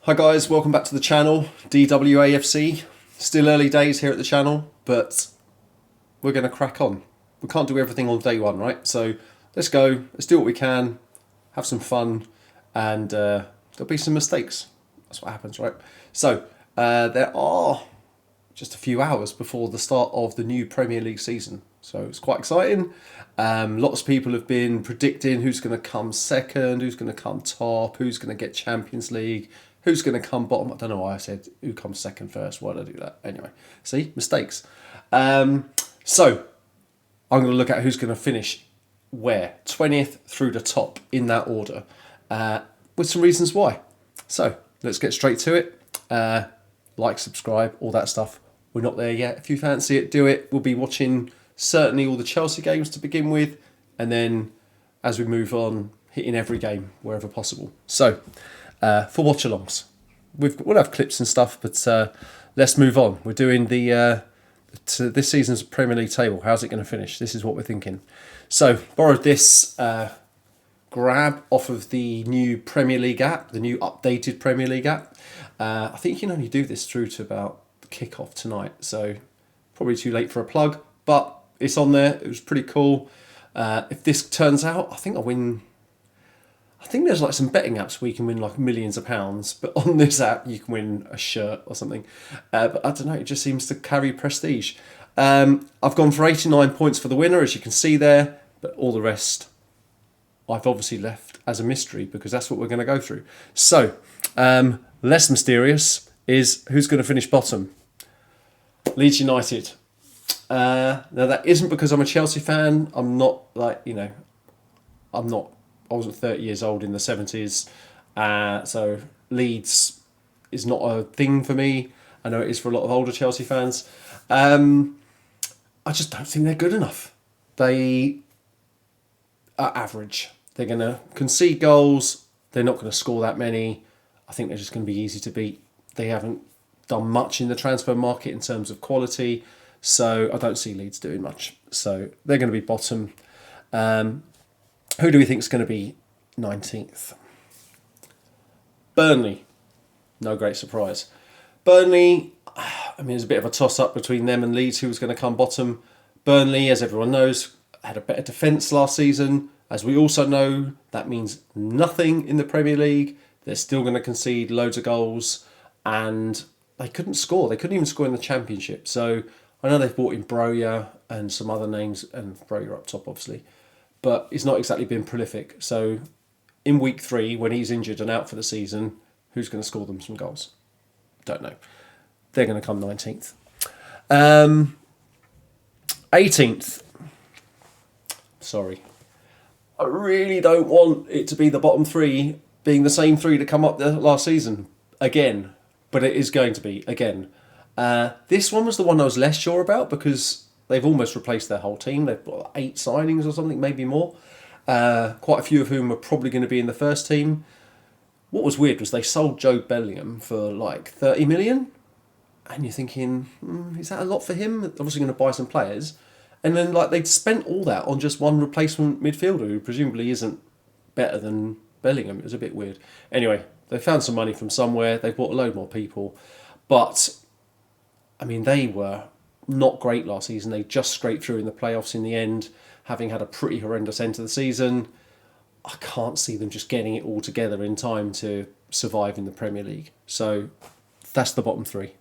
Hi guys, welcome back to the channel, DWAFC. Still early days here at the channel, but we're going to crack on. We can't do everything on day one, right? So let's go, let's do what we can, have some fun, and there'll be some mistakes. That's what happens, right? So there are just a few hours before the start of the new Premier League season. So it's quite exciting. Lots of people have been predicting who's going to come second, who's going to come top, who's going to get Champions League, who's going to come bottom. I don't know why I said who comes second first. Why did I do that? Anyway, see, mistakes. So I'm going to look at who's going to finish where, 20th through the top in that order, with some reasons why. So let's get straight to it. Like, subscribe, all that stuff. We're not there yet. If you fancy it, do it. We'll be watching certainly all the Chelsea games to begin with, and then as we move on, hitting every game wherever possible. So for watch-alongs, we'll have clips and stuff, but let's move on. We're doing the this season's Premier League table. How's it going to finish? This is what we're thinking. So borrowed this grab off of the new Premier League app, the new updated Premier League app. I think you can only do this through to about the kickoff tonight, so probably too late for a plug, but it's on there. It was pretty cool. If this turns out, I think I'll win. I think there's like some betting apps where you can win like millions of pounds, but on this app you can win a shirt or something. But I don't know, it just seems to carry prestige. I've gone for 89 points for the winner, as you can see there, but all the rest I've obviously left as a mystery because that's what we're going to go through. So, less mysterious is who's going to finish bottom. Leeds United. Now that isn't because I'm a Chelsea fan. I'm not I wasn't 30 years old in the 70s. So Leeds is not a thing for me. I know it is for a lot of older Chelsea fans. I just don't think they're good enough. They are average. They're going to concede goals. They're not going to score that many. I think they're just going to be easy to beat. They haven't done much in the transfer market in terms of quality. So I don't see Leeds doing much. So they're going to be bottom. Who do we think is going to be 19th? Burnley. No great surprise. Burnley, I mean, there's a bit of a toss-up between them and Leeds, who was going to come bottom. Burnley, as everyone knows, had a better defence last season. As we also know, that means nothing in the Premier League. They're still going to concede loads of goals, and they couldn't score. They couldn't even score in the Championship. So I know they've brought in Broja and some other names, and Broja up top, obviously, but he's not exactly been prolific. So in week 3, when he's injured and out for the season, who's going to score them some goals? Don't know. They're going to come 19th. 18th. Sorry. I really don't want it to be the bottom 3 being the same 3 to come up the last season again, but it is going to be again. This one was the one I was less sure about because they've almost replaced their whole team. They've got 8 signings or something, maybe more. Quite a few of whom are probably going to be in the first team. What was weird was they sold Joe Bellingham for like 30 million. And you're thinking, is that a lot for him? Obviously going to buy some players. And then like they'd spent all that on just one replacement midfielder who presumably isn't better than Bellingham. It was a bit weird. Anyway, they found some money from somewhere. They bought a load more people. But, I mean, they were not great last season. They just scraped through in the playoffs in the end, having had a pretty horrendous end to the season. I can't see them just getting it all together in time to survive in the Premier League. So that's the bottom 3.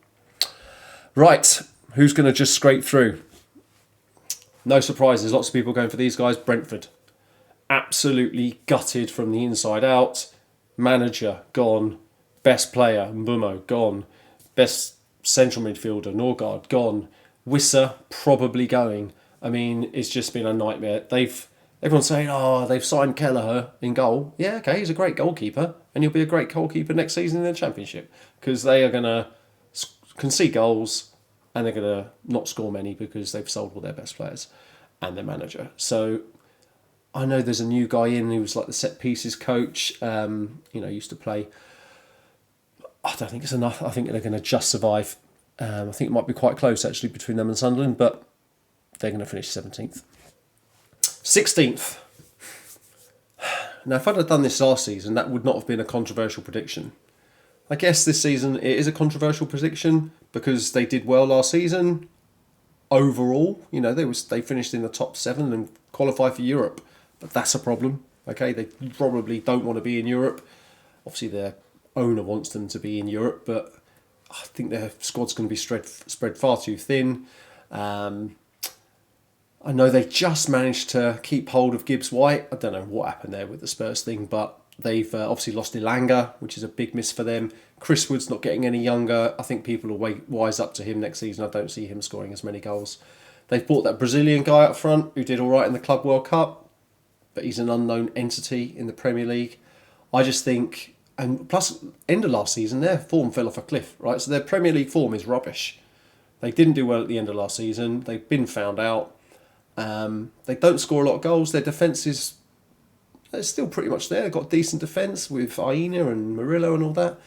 Right, who's going to just scrape through? No surprises, lots of people going for these guys. Brentford. Absolutely gutted from the inside out. Manager, gone. Best player, Mbumo, gone. Best central midfielder, Norgard, gone. Wissa, probably going. I mean, it's just been a nightmare. Everyone's saying, they've signed Kelleher in goal. Yeah, okay, he's a great goalkeeper, and he'll be a great goalkeeper next season in the Championship because they are going to concede goals and they're going to not score many because they've sold all their best players and their manager. So I know there's a new guy in who was like the set pieces coach, used to play. I don't think it's enough. I think they're going to just survive. I think it might be quite close actually between them and Sunderland, but they're going to finish 17th. 16th. Now, if I'd have done this last season, that would not have been a controversial prediction. I guess this season it is a controversial prediction because they did well last season. Overall, they finished in the top 7 and qualified for Europe, but that's a problem. Okay, they probably don't want to be in Europe. Obviously, their owner wants them to be in Europe, but I think their squad's going to be spread far too thin. I know they just managed to keep hold of Gibbs White. I don't know what happened there with the Spurs thing, but they've obviously lost Ilanga, which is a big miss for them. Chris Wood's not getting any younger. I think people will wise up to him next season. I don't see him scoring as many goals. They've bought that Brazilian guy up front who did all right in the Club World Cup, but he's an unknown entity in the Premier League. I just think, and plus, end of last season, their form fell off a cliff, right? So their Premier League form is rubbish. They didn't do well at the end of last season. They've been found out. They don't score a lot of goals. Their defence is still pretty much there. They've got decent defence with Aina and Murillo and all that.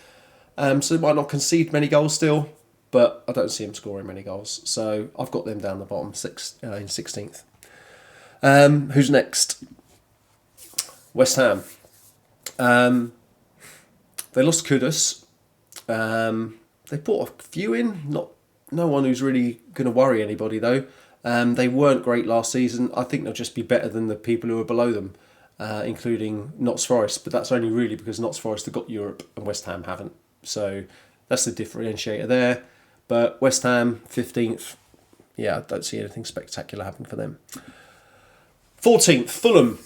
So they might not concede many goals still, but I don't see them scoring many goals. So I've got them down the bottom, in 16th. Who's next? West Ham. They lost Kudus. They brought a few in. No one who's really going to worry anybody though. They weren't great last season. I think they'll just be better than the people who are below them, including Notts Forest. But that's only really because Notts Forest have got Europe and West Ham haven't. So that's the differentiator there. But West Ham, 15th. Yeah, I don't see anything spectacular happen for them. 14th, Fulham.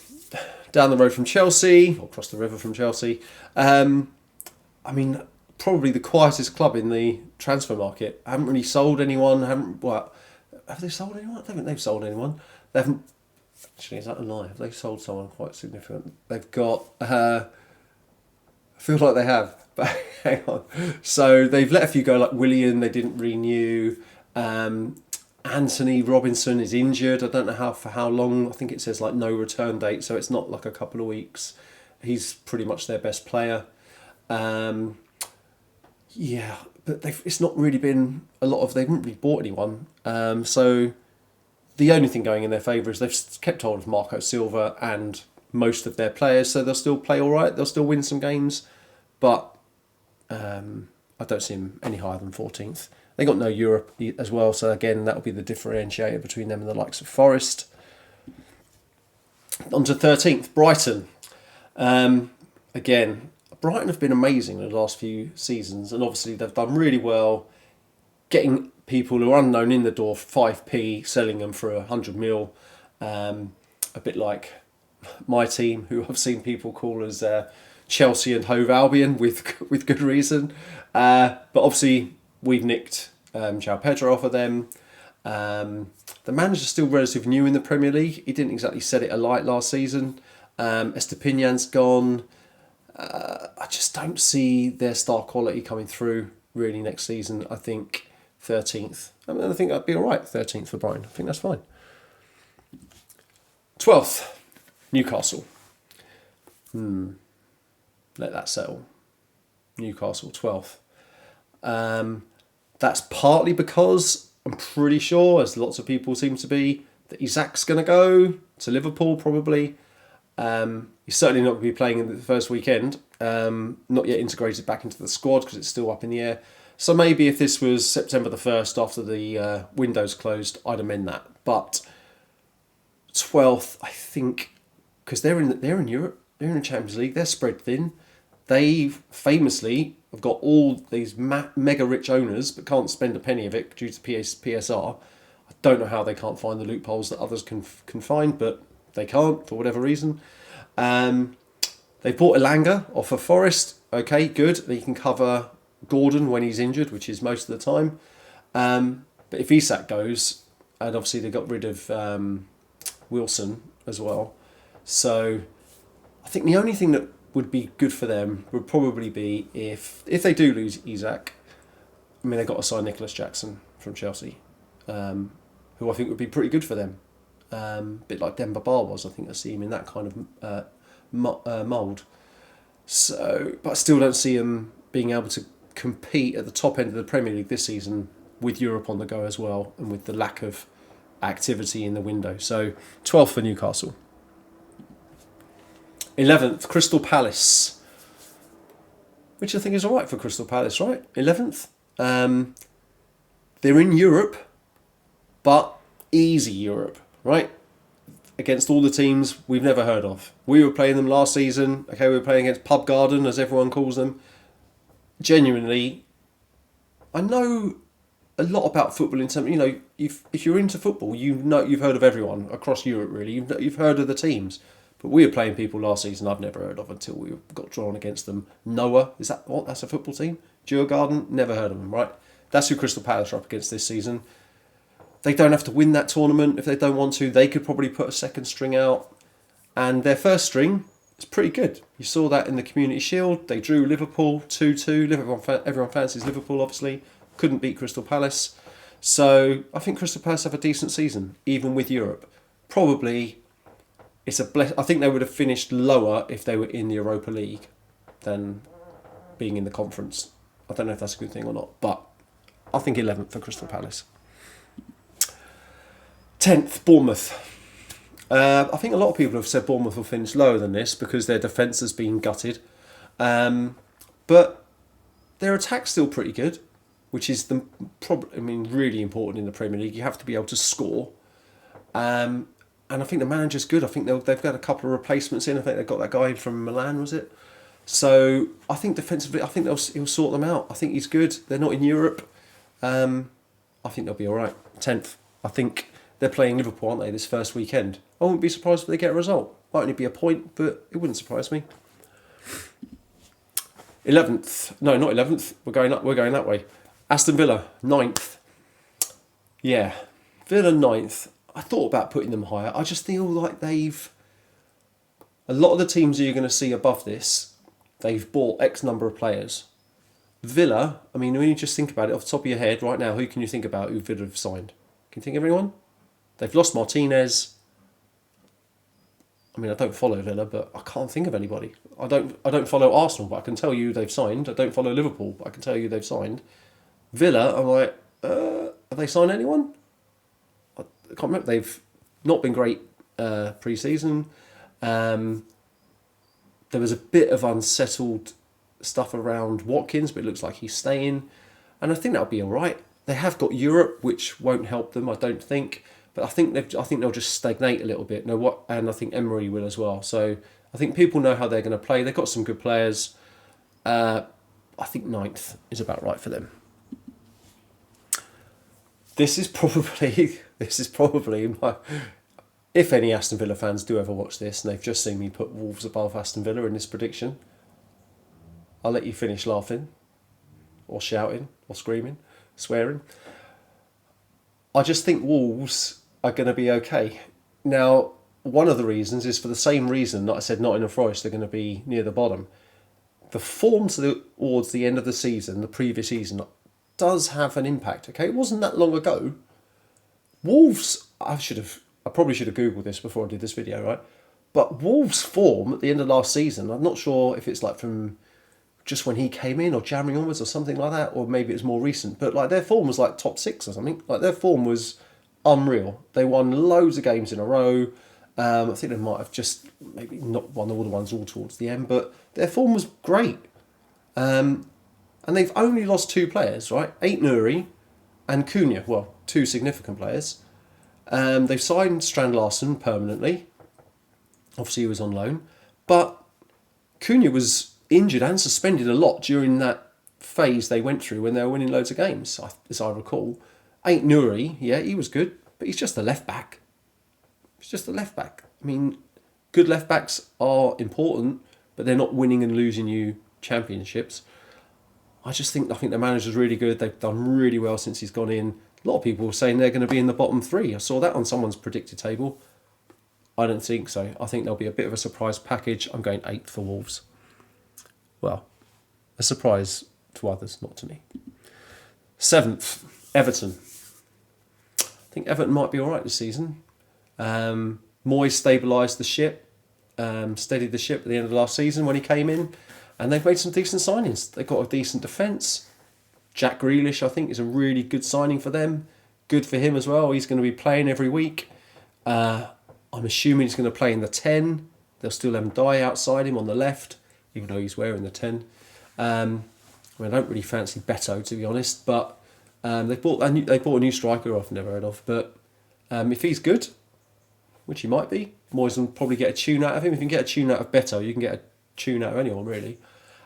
Down the road from Chelsea, or across the river from Chelsea. Probably the quietest club in the transfer market. Haven't really sold anyone. Have they sold anyone? I don't think they've sold anyone. They haven't. Actually, is that a lie? Have they sold someone quite significant? They've got. I feel like they have, but hang on. So they've let a few go, like Willian. They didn't renew. Anthony Robinson is injured. I don't know for how long. I think it says like no return date, so it's not like a couple of weeks. He's pretty much their best player. Yeah, but it's not really been a lot of. They haven't really bought anyone. So the only thing going in their favour is they've kept hold of Marco Silva and most of their players, so they'll still play all right. They'll still win some games, but I don't see them any higher than 14th. They got no Europe as well, so again that'll be the differentiator between them and the likes of Forest. On to 13th, Brighton. Again, Brighton have been amazing in the last few seasons, and obviously they've done really well getting people who are unknown in the door for 5p, selling them for 100 mil. A bit like my team, who I've seen people call as Chelsea and Hove Albion with good reason. But obviously we've nicked João Pedro off of them. The manager's still relatively new in the Premier League. He didn't exactly set it alight last season. Estepinan's gone. I just don't see their star quality coming through really next season. I think 13th. I think that'd be all right, 13th for Brighton. I think that's fine. 12th, Newcastle. Let that settle. Newcastle, 12th. That's partly because I'm pretty sure, as lots of people seem to be, that Isak's going to go to Liverpool probably. He's certainly not going to be playing in the first weekend. Not yet integrated back into the squad because it's still up in the air. So maybe if this was September the 1st after the window's closed, I'd amend that. But 12th, I think, because they're in Europe, they're in the Champions League, they're spread thin. They famously have got all these mega rich owners but can't spend a penny of it due to PSR. I don't know how they can't find the loopholes that others can find, but they can't for whatever reason. They bought Ilanga off of Forest. Okay, good. They can cover Gordon when he's injured, which is most of the time. But if Isak goes, and obviously they got rid of Wilson as well. So I think the only thing that would be good for them would probably be if they do lose Isak. I mean, they've got to sign Nicholas Jackson from Chelsea, who I think would be pretty good for them. A bit like Demba Ba was. I think I see him in that kind of mould. So, but I still don't see him being able to compete at the top end of the Premier League this season with Europe on the go as well, and with the lack of activity in the window. So 12th for Newcastle. 11th, Crystal Palace. which I think is all right for Crystal Palace, right? 11th. They're in Europe, but easy Europe, right? Against all the teams we've never heard of. We were playing them last season. Okay, we were playing against Pub Garden, as everyone calls them. Genuinely, I know a lot about football in terms, if you're into football, you've heard of everyone across Europe, really. You've heard of the teams. But we were playing people last season I've never heard of until we got drawn against them. Noah, is that what? That's a football team? Djurgården, never heard of them, right? That's who Crystal Palace are up against this season. They don't have to win that tournament if they don't want to. They could probably put a second string out. And their first string is pretty good. You saw that in the Community Shield. They drew Liverpool 2-2. Everyone fancies Liverpool, obviously. Couldn't beat Crystal Palace. So I think Crystal Palace have a decent season, even with Europe. Probably, I think they would have finished lower if they were in the Europa League than being in the conference. I don't know if that's a good thing or not, but I think 11th for Crystal Palace. 10th, Bournemouth. I think a lot of people have said Bournemouth will finish lower than this because their defence has been gutted. But their attack's still pretty good, which is really important in the Premier League. You have to be able to score. And I think the manager's good. I think they've got a couple of replacements in. I think they've got that guy from Milan, was it? So I think defensively, I think he'll sort them out. I think he's good. They're not in Europe. I think they'll be all right. 10th. I think they're playing Liverpool, aren't they, this first weekend? I wouldn't be surprised if they get a result. Might only be a point, but it wouldn't surprise me. 11th. No, not 11th. We're going that way. Aston Villa, 9th. Yeah, Villa 9th. I thought about putting them higher. I just feel like a lot of the teams you're going to see above this, they've bought X number of players. Villa, when you just think about it off the top of your head right now, who can you think about who Villa have signed? Can you think of anyone? They've lost Martinez. I don't follow Villa, but I can't think of anybody. I don't follow Arsenal, but I can tell you they've signed. I don't follow Liverpool, but I can tell you they've signed. Villa, I'm like, have they signed anyone? I can't remember. They've not been great pre-season. There was a bit of unsettled stuff around Watkins, but it looks like he's staying. And I think that'll be all right. They have got Europe, which won't help them, I don't think. But I think they'll just stagnate a little bit. And I think Emery will as well. So I think people know how they're going to play. They've got some good players. I think 9th is about right for them. This is probably my. If any Aston Villa fans do ever watch this and they've just seen me put Wolves above Aston Villa in this prediction, I'll let you finish laughing, or shouting, or screaming, swearing. I just think Wolves are going to be okay. Now, one of the reasons is for the same reason that I said Nottingham Forest are going to be near the bottom. The form towards the end of the season, the previous season, does have an impact. Okay, it wasn't that long ago. Wolves, I probably should have Googled this before I did this video, right? But Wolves' form at the end of last season, I'm not sure if it's like from just when he came in or January onwards or something like that, or maybe it's more recent. But like their form was like top 6 or something. Like their form was unreal. They won loads of games in a row. I think they might have just maybe not won all the ones all towards the end, but their form was great. And they've only lost 2 players, right? Ait Nouri and Cunha. Well, 2 significant players. They've signed Strand Larsen permanently. Obviously, he was on loan. But Cunha was injured and suspended a lot during that phase they went through when they were winning loads of games, as I recall. Ait Nouri, yeah, he was good, but he's just a left back. He's just a left back. Good left backs are important, but they're not winning and losing you championships. I think the manager's really good. They've done really well since he's gone in. A lot of people were saying they're going to be in the bottom 3. I saw that on someone's predicted table. I don't think so. I think there'll be a bit of a surprise package. I'm going 8th for Wolves. Well, a surprise to others, not to me. 7th, Everton. I think Everton might be all right this season. Moyes stabilised the ship, steadied the ship at the end of last season when he came in, and they've made some decent signings. They've got a decent defence. Jack Grealish, I think, is a really good signing for them. Good for him as well. He's going to be playing every week. I'm assuming he's going to play in the 10. They'll still have him die outside him on the left, even though he's wearing the 10. I don't really fancy Beto, to be honest, but they bought a new striker who I've never heard of. But if he's good, which he might be, Moyes will probably get a tune out of him. If you can get a tune out of Beto, you can get a tune out of anyone, really.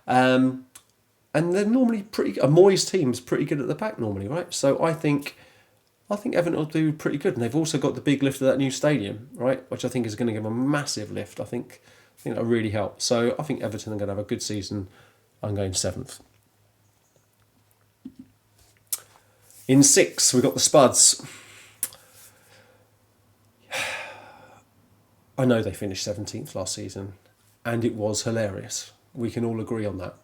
And they're normally pretty. A Moyes team's pretty good at the back normally, right? So I think Everton will do pretty good, and they've also got the big lift of that new stadium, right? Which I think is going to give them a massive lift. I think that'll really help. So I think Everton are going to have a good season. I'm going 7th. In 6th, we've got the Spuds. I know they finished 17th last season, and it was hilarious. We can all agree on that.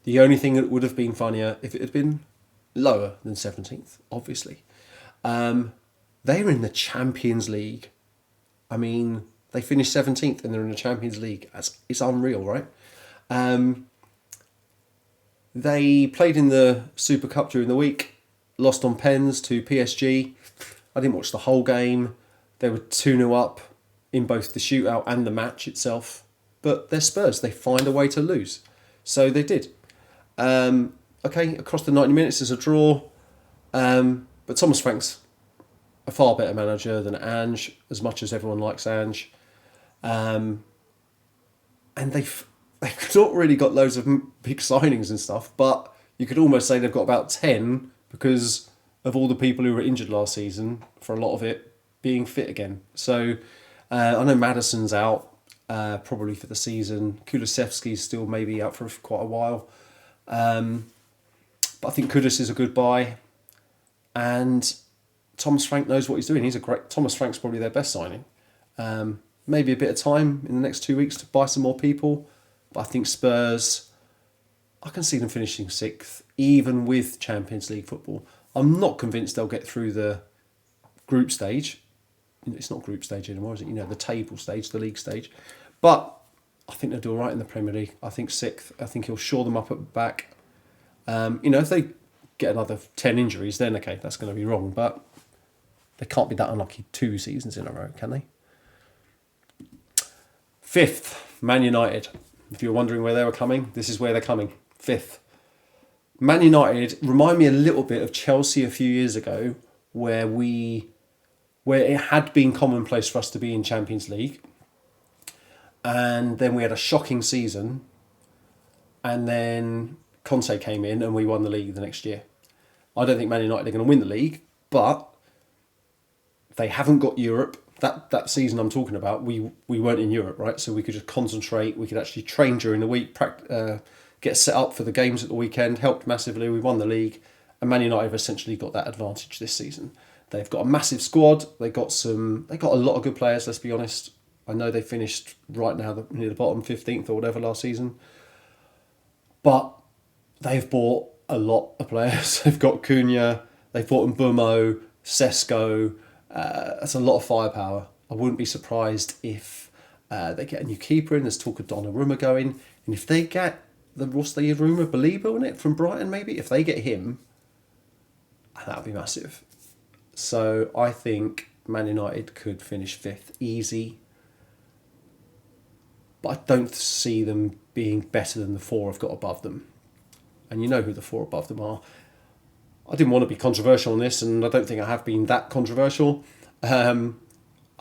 The only thing that would have been funnier if it had been lower than 17th, obviously. They're in the Champions League. I mean, they finished 17th and they're in the Champions League. It's unreal, right? They played in the Super Cup during the week, lost on pens to PSG. I didn't watch the whole game. They were 2-0 up in both the shootout and the match itself. But they're Spurs. They find a way to lose. So they did. Across the 90 minutes is a draw. But Thomas Frank's a far better manager than Ange, as much as everyone likes Ange. And they've not really got loads of big signings and stuff, but you could almost say they've got about 10 because of all the people who were injured last season, for a lot of it being fit again. So I know Maddison's out probably for the season. Kulusevski's still maybe out for quite a while. But I think Kudus is a good buy. And Thomas Frank knows what he's doing. Thomas Frank's probably their best signing. Maybe a bit of time in the next 2 weeks to buy some more people. But I think Spurs, I can see them finishing 6th, even with Champions League football. I'm not convinced they'll get through the group stage. It's not group stage anymore, is it? The table stage, the league stage. But I think they'll do all right in the Premier League. I think 6th. I think he'll shore them up at the back. If they get another 10 injuries, then okay, that's going to be wrong. But they can't be that unlucky 2 seasons in a row, can they? 5th, Man United. If you're wondering where they were coming, this is where they're coming. 5th. Man United remind me a little bit of Chelsea a few years ago, where it had been commonplace for us to be in Champions League, and then we had a shocking season, and then Conte came in and we won the league the next year. I don't think Man United are going to win the league, but they haven't got Europe. That season I'm talking about, we weren't in Europe, right? So we could just concentrate. We could actually train during the week, get set up for the games at the weekend. Helped massively. We won the league, and Man United have essentially got that advantage this season. They've got a massive squad. They got a lot of good players. Let's be honest. I know they finished right now near the bottom, 15th or whatever last season, but they've bought a lot of players. They've got Cunha. They've bought Mbumo, Sesko. That's a lot of firepower. I wouldn't be surprised if they get a new keeper in. There's talk of Donnarumma going. And if they get what's the rumour, Baliba in it from Brighton maybe? If they get him, that would be massive. So I think Man United could finish 5th easy. But I don't see them being better than the 4 I've got above them. And you know who the 4 above them are. I didn't want to be controversial on this, and I don't think I have been that controversial. I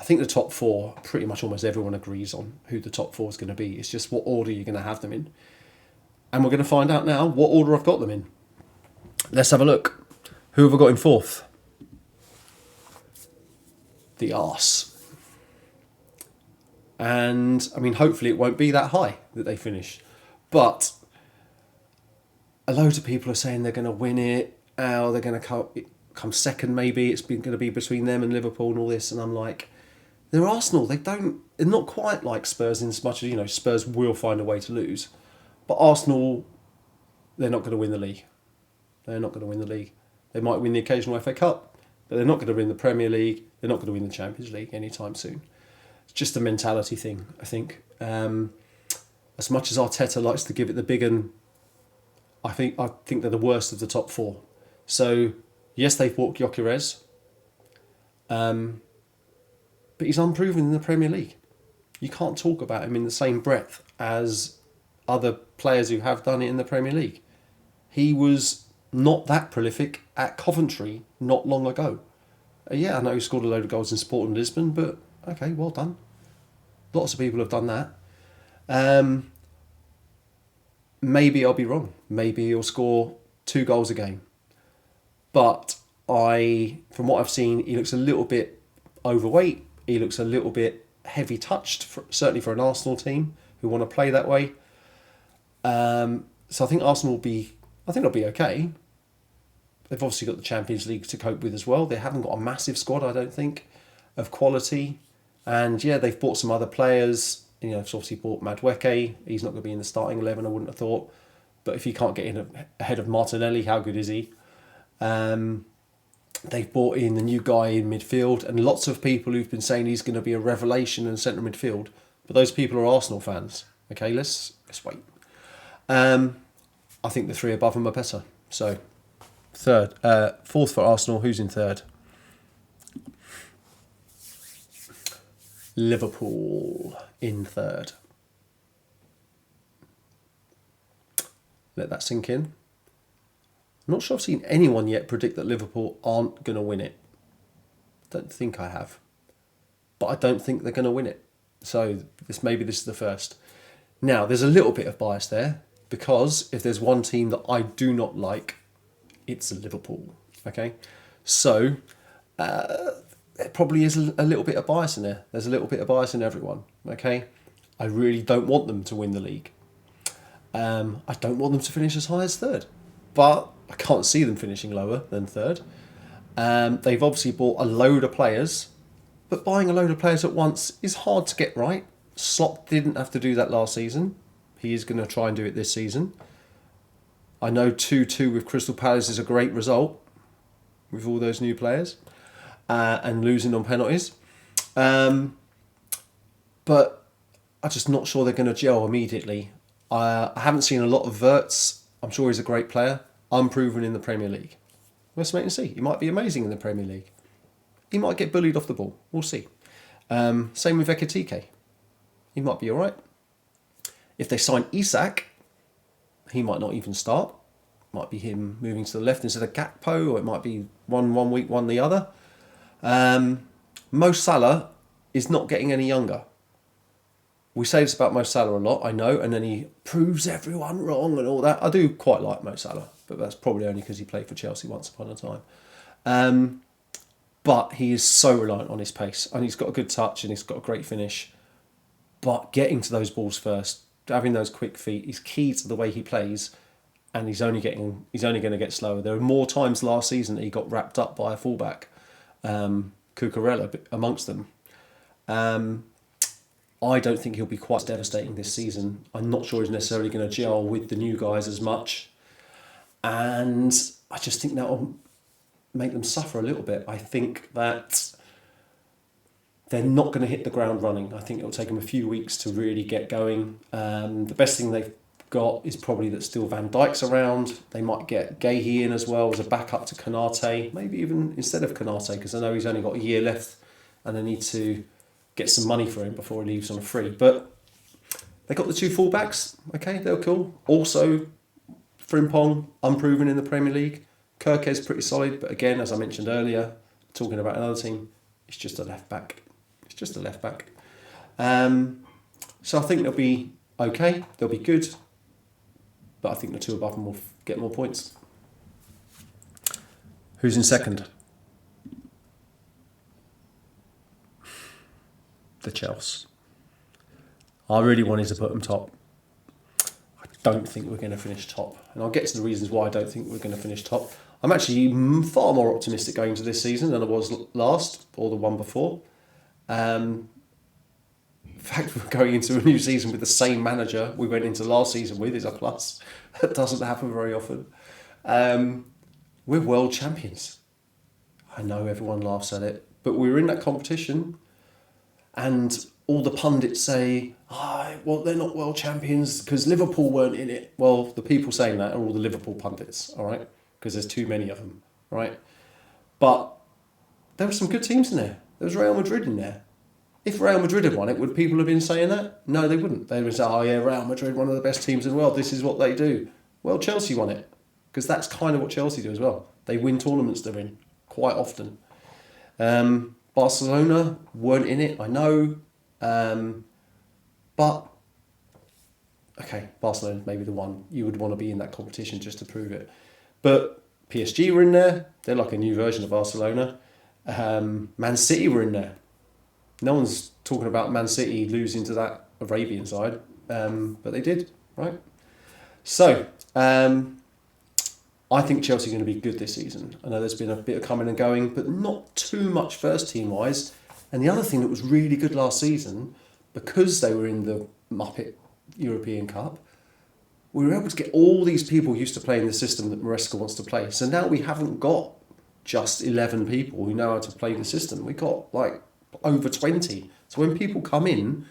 think the top 4, pretty much almost everyone agrees on who the top 4 is going to be. It's just what order you're going to have them in. And we're going to find out now what order I've got them in. Let's have a look. Who have I got in 4th? The Arse. And, I mean, hopefully it won't be that high that they finish. But a load of people are saying they're going to win it. They're going to come second maybe. It's going to be between them and Liverpool and all this. And I'm like, they're Arsenal. They're not quite like Spurs in as much as, Spurs will find a way to lose. But Arsenal, they're not going to win the league. They're not going to win the league. They might win the occasional FA Cup, but they're not going to win the Premier League. They're not going to win the Champions League anytime soon. It's just a mentality thing, I think. As much as Arteta likes to give it the big un, I think they're the worst of the top 4. So, yes, they've bought Gyökeres, but he's unproven in the Premier League. You can't talk about him in the same breath as other players who have done it in the Premier League. He was not that prolific at Coventry not long ago. Yeah, I know he scored a load of goals in Sporting Lisbon, but okay, well done. Lots of people have done that. Maybe I'll be wrong. Maybe he'll score 2 goals a game. But from what I've seen, he looks a little bit overweight. He looks a little bit heavy touched, certainly for an Arsenal team who want to play that way. So I think Arsenal they'll be okay. They've obviously got the Champions League to cope with as well. They haven't got a massive squad, I don't think, of quality. And yeah, they've bought some other players. They've obviously bought Madueke. He's not going to be in the starting 11, I wouldn't have thought. But if he can't get in ahead of Martinelli, how good is he? They've brought in the new guy in midfield, and lots of people who've been saying he's going to be a revelation in central midfield. But those people are Arsenal fans. Okay, let's wait. I think the 3 above him are better. So, fourth for Arsenal. Who's in third? Liverpool in third. Let that sink in. I'm not sure I've seen anyone yet predict that Liverpool aren't going to win it. Don't think I have. But I don't think they're going to win it. So maybe this is the first. Now, there's a little bit of bias there, because if there's one team that I do not like, it's Liverpool. Okay? So, there probably is a little bit of bias in there. There's a little bit of bias in everyone. Okay? I really don't want them to win the league. I don't want them to finish as high as third. But I can't see them finishing lower than third. They've obviously bought a load of players, but buying a load of players at once is hard to get right. Slot didn't have to do that last season. He is going to try and do it this season. I know 2-2 with Crystal Palace is a great result with all those new players and losing on penalties. But I'm just not sure they're going to gel immediately. I haven't seen a lot of Wirtz. I'm sure he's a great player. Unproven in the Premier League. Let's wait and see. He might be amazing in the Premier League. He might get bullied off the ball. We'll see. Same with Ekitike. He might be all right. If they sign Isak, he might not even start. Might be him moving to the left instead of Gakpo, or it might be one week, one the other. Mo Salah is not getting any younger. We say this about Mo Salah a lot, I know, and then he proves everyone wrong and all that. I do quite like Mo Salah, but that's probably only because he played for Chelsea once upon a time. But he is so reliant on his pace, and he's got a good touch and he's got a great finish. But getting to those balls first, having those quick feet, is key to the way he plays, and he's only going to get slower. There were more times last season that he got wrapped up by a fullback, Cucurella amongst them. I don't think he'll be quite devastating this season. I'm not sure he's necessarily going to gel with the new guys as much. And I just think that will make them suffer a little bit. I think that they're not going to hit the ground running. I think it'll take them a few weeks to really get going. The best thing they've got is probably that still Van Dijk's around. They might get Guéhi in as well as a backup to Konate. Maybe even instead of Konate, because I know he's only got a year left and they need to get some money for him before he leaves on a free. But they got the 2 fullbacks. Okay, they're cool. Also, Frimpong, unproven in the Premier League. Kirke's pretty solid, but again, as I mentioned earlier, talking about another team, it's just a left back. So I think they'll be okay. They'll be good. But I think the 2 above them will get more points. Who's in second? The Chelsea. I really wanted to put them top. I don't think we're going to finish top. And I'll get to the reasons why I don't think we're going to finish top. I'm actually far more optimistic going into this season than I was last, or the one before. In fact, we're going into a new season with the same manager we went into last season with is a plus. That doesn't happen very often. We're world champions. I know everyone laughs at it, but we were in that competition. And all the pundits say, well, they're not world champions because Liverpool weren't in it. Well, the people saying that are all the Liverpool pundits, all right? Because there's too many of them, right? But there were some good teams in there. There was Real Madrid in there. If Real Madrid had won it, would people have been saying that? No, they wouldn't. They would say, oh yeah, Real Madrid, one of the best teams in the world. This is what they do. Well, Chelsea won it. Because that's kind of what Chelsea do as well. They win tournaments they're in quite often. Barcelona weren't in it, I know. But, okay, Barcelona maybe the one. You would want to be in that competition just to prove it. But PSG were in there. They're like a new version of Barcelona. Man City were in there. No one's talking about Man City losing to that Arabian side, but they did, right? So, I think Chelsea are going to be good this season. I know there's been a bit of coming and going, but not too much first team wise. And the other thing that was really good last season, because they were in the Muppet European Cup, we were able to get all these people used to playing the system that Maresca wants to play. So now we haven't got just 11 people who know how to play the system. We got like over 20. So when people come in,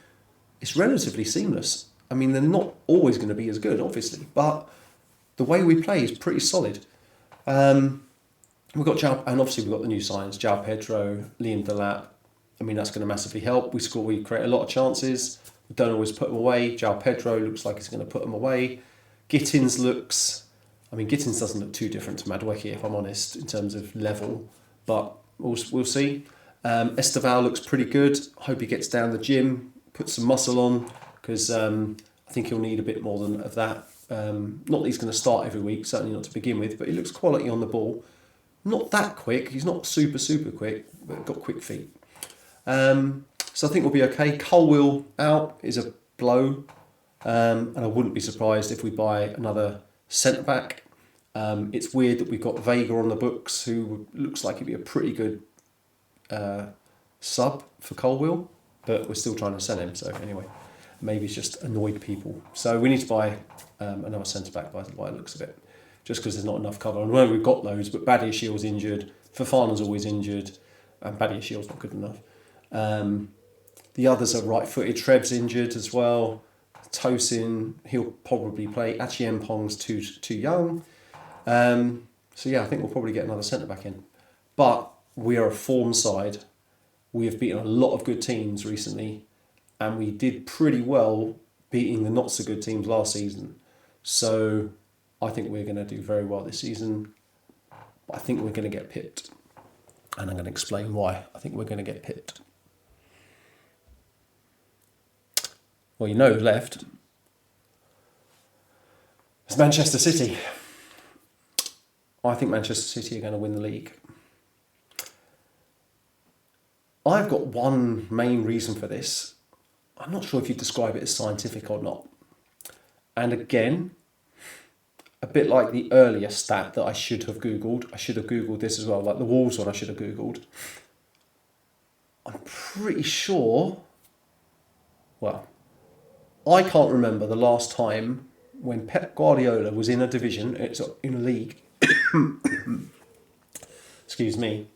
it's relatively seamless. I mean, they're not always going to be as good, obviously, but the way we play is pretty solid. We've got and obviously we've got the new signs, João Pedro, Liam Delap. I mean, that's going to massively help. We create a lot of chances. We don't always put them away. João Pedro looks like he's going to put them away. Gittins doesn't look too different to Madueke, if I'm honest, in terms of level, but we'll see. Esteval looks pretty good. Hope he gets down the gym, puts some muscle on, because I think he'll need a bit more of that. Not that he's going to start every week, certainly not to begin with, but he looks quality on the ball. Not that quick. He's not super quick, but got quick feet. So I think we'll be okay. Colwill out is a blow, and I wouldn't be surprised if we buy another centre-back. It's weird that we've got Vega on the books, who looks like he'd be a pretty good sub for Colwill, but we're still trying to sell him. So anyway, maybe it's just annoyed people. So we need to buy another centre-back by the looks of it, just because there's not enough cover. And well, we've got loads, but Badiashiel's injured, Fofana's always injured, and Badiashiel's not good enough. The others are right-footed. Treb's injured as well. Tosin, he'll probably play. Achiempong's too young. So yeah, I think we'll probably get another centre-back in. But we are a form side. We have beaten a lot of good teams recently, and we did pretty well beating the not-so-good teams last season. So I think we're going to do very well this season. But I think we're going to get pipped. And I'm going to explain why I think we're going to get pipped. Well, you know who's left. It's Manchester City. I think Manchester City are going to win the league. I've got one main reason for this. I'm not sure if you describe it as scientific or not. And again, a bit like the earlier stat that I should have Googled. I should have Googled this as well, like the Wolves one I should have Googled. I'm pretty sure, well, I can't remember the last time when Pep Guardiola was in a division, it's in a league, excuse me,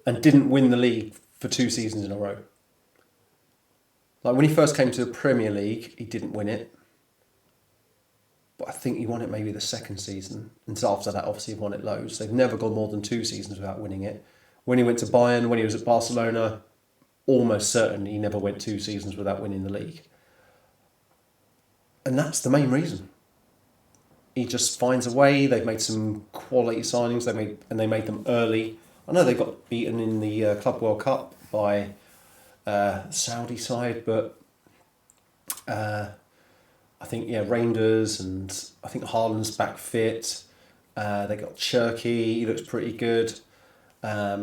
and didn't win the league for 2 seasons in a row. Like when he first came to the Premier League, he didn't win it. But I think he won it maybe the second season. And so after that, obviously, he won it loads. They've never gone more than 2 seasons without winning it. When he went to Bayern, when he was at Barcelona, almost certain he never went 2 seasons without winning the league. And that's the main reason. He just finds a way. They've made some quality signings. They made them early. I know they got beaten in the Club World Cup by Saudi side, but I think Reinders, and I think Haaland's back fit. They got Cherky. He looks pretty good. I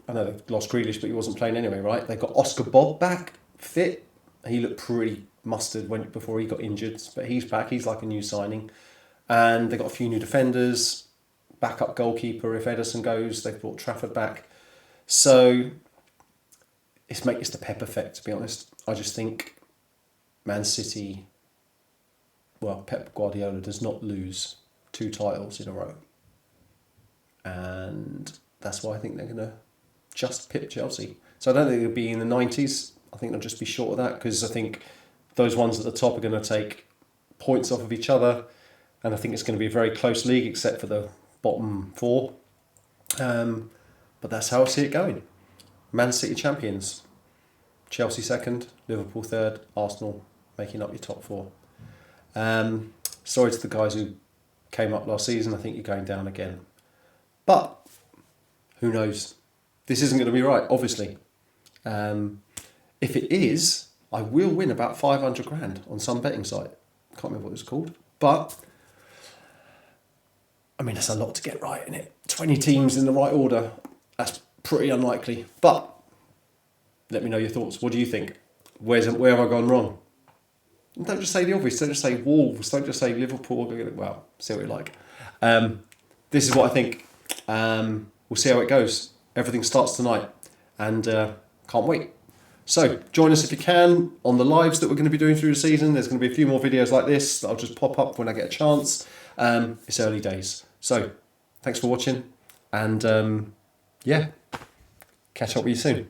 know they've lost Grealish, but he wasn't playing anyway, right? They got Oscar Bob back fit. He looked pretty mustard before he got injured, but he's back. He's like a new signing. And they got a few new defenders, backup goalkeeper if Ederson goes. They've brought Trafford back. So it's the Pep effect, to be honest. I just think Man City, well, Pep Guardiola does not lose 2 titles in a row. And that's why I think they're going to just pip Chelsea. So I don't think it'll be in the 90s. I think they'll just be short of that, because I think those ones at the top are going to take points off of each other. And I think it's going to be a very close league, except for the bottom 4. But that's how I see it going. Man City champions. Chelsea second, Liverpool third, Arsenal making up your top four. Sorry to the guys who came up last season. I think you're going down again. But who knows? This isn't going to be right, obviously. If it is, I will win about 500 grand on some betting site. Can't remember what it was called. But, I mean, that's a lot to get right, isn't it? 20 teams in the right order. That's pretty unlikely. But, let me know your thoughts. What do you think? Where have I gone wrong? And don't just say the obvious. Don't just say Wolves. Don't just say Liverpool. Well, see what you like. This is what I think. We'll see how it goes. Everything starts tonight. And can't wait. So, join us if you can on the lives that we're going to be doing through the season. There's going to be a few more videos like this that I'll just pop up when I get a chance. It's early days. So, thanks for watching. And, yeah, catch up with you soon.